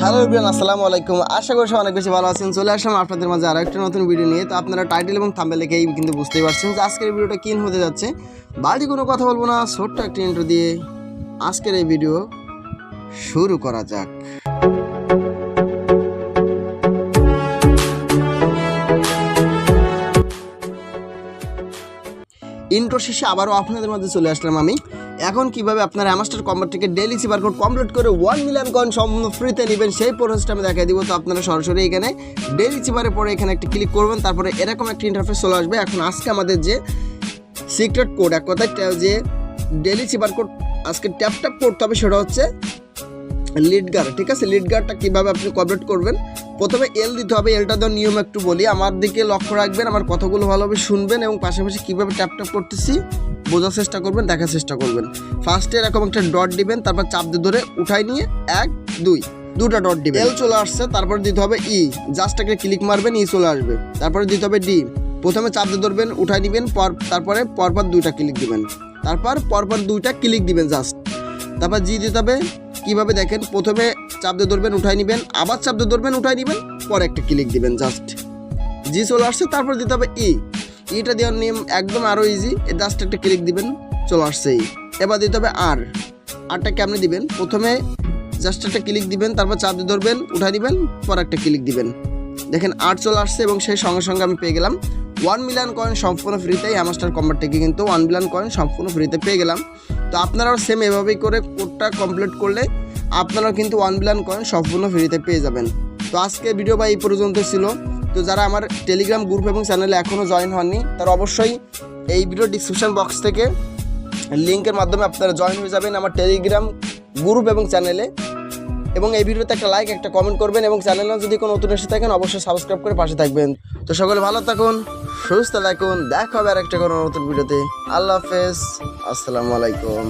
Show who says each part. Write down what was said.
Speaker 1: Hello everyone, আসসালামু আলাইকুম। আশা করি অনেক বেশি ভালো আছেন। চলে আসলাম আপনাদের মাঝে আরও একটা নতুন ভিডিও নিয়ে। তো আপনারা টাইটেল এবং থাম্বনেল দেখেই কিন্তু বুঝতেই পারছেন যে আজকের এই ভিডিওটা কী হতে যাচ্ছে। বাড়তি কোনো কথা বলবো না, ছোট্ট একটা ইন্ট্রো দিয়ে আজকের এই ভিডিও শুরু করা যাক। ইন্ট্রো শেষে আবারও আপনাদের মধ্যে চলে আসলাম আমি। এখন কিভাবে আপনারা অ্যামাস্টার কম্বার থেকে ডেইলি সিপার কোড কমপ্লিট করে 1 মিলিয়ন কয়েন সম্পূর্ণ ফ্রিতে নেবেন সেই প্রসেসটা আমি দেখাই দিব। তো আপনারা সরাসরি এখানে ডেইলি সিপারের পরে এখানে একটা ক্লিক করবেন, তারপরে এরকম একটা ইন্টারফেস চলে আসবে। এখন আজকে আমাদের যে সিক্রেট কোড, এক কথায় যে ডেইলি সিপার কোড আজকে ট্যাপ করতে হবে সেটা হচ্ছে লিড গার্ড। ঠিক আছে, লিড গার্ডটা কীভাবে আপনি কমপ্লিট করবেন, প্রথমে এল দিতে হবে। এলটা দেওয়ার নিয়ম একটু বলি, আমার দিকে লক্ষ্য রাখবেন, আমার কথাগুলো ভালোভাবে শুনবেন এবং পাশাপাশি কীভাবে ট্যাপ করতেছি বোঝার চেষ্টা করবেন, দেখার চেষ্টা করবেন। ফার্স্টে এরকম একটা ডট দিবেন, তারপর চাপ দিয়ে ধরে উঠাই নিয়ে 1 2 দুটা ডট দিবেন। এল চলে আসছে, তারপরে দিতে হবে ই, জাস্ট একটা ক্লিক মারবেন, ই চলে আসবে। তারপরে দিতে হবে ডি, প্রথমে চাপ দিয়ে ধরবেন, উঠাই নেবেন, তারপরে পরপর 2টা ক্লিক দিবেন, তারপর পরপর 2টা ক্লিক দিবেন জাস্ট। তারপর জি দিতে হবে। কীভাবে দেখেন, প্রথমে চাপ দিয়ে ধরবেন, উঠাই নেবেন, আবার চাপ দিয়ে ধরবেন, উঠাই নেবেন, পরে একটা ক্লিক দিবেন জাস্ট। জি চলে আসছে, তারপর দিতে হবে ই, ইটা দেওয়ার নিয়ম একদম আরও ইজি, জাস্ট একটা ক্লিক দিবেন, চলে আসছে ই। এবার দিতে হবে আর, আরটা কেমনে দিবেন, প্রথমে জাস্ট একটা ক্লিক দিবেন, তারপর চাপ দিয়ে ধরবেন, উঠাই দিবেন, পরে একটা ক্লিক দিবেন। দেখেন আর চলে আসছে এবং সেই সঙ্গে সঙ্গে আমি পেয়ে গেলাম 1 মিলিয়ন কয়েন সম্পূর্ণ ফ্রিতে। অ্যামাস্টার কম্বার থেকে কিন্তু 1 মিলিয়ন কয়েন সম্পূর্ণ ফ্রিতে পেয়ে গেলাম। তো আপনারাও সেম এভাবেই করে কোডটা কমপ্লিট করলে আপনারাও কিন্তু 1 মিলিয়ন কয়েন সম্পূর্ণ ফ্রিতে পেয়ে যাবেন। তো আজকে ভিডিও এই পর্যন্ত ছিল। তো যারা আমার টেলিগ্রাম গ্রুপ এবং চ্যানেলে এখনও জয়েন হননি তারা অবশ্যই এই ভিডিও ডিসক্রিপশন বক্স থেকে লিঙ্কের মাধ্যমে আপনারা জয়েন হয়ে যাবেন আমার টেলিগ্রাম গ্রুপ এবং চ্যানেলে। এবং এই ভিডিওতে একটা লাইক, একটা কমেন্ট করবেন এবং চ্যানেলে যদি কোনো নতুন এসে থাকেন অবশ্যই সাবস্ক্রাইব করে পাশে থাকবেন। তো সকলে ভালো থাকুন, সুস্থ থাকুন, দেখা হবে আর একটা কোনো নতুন ভিডিওতে। আল্লাহ হাফেজ, আসসালামু আলাইকুম।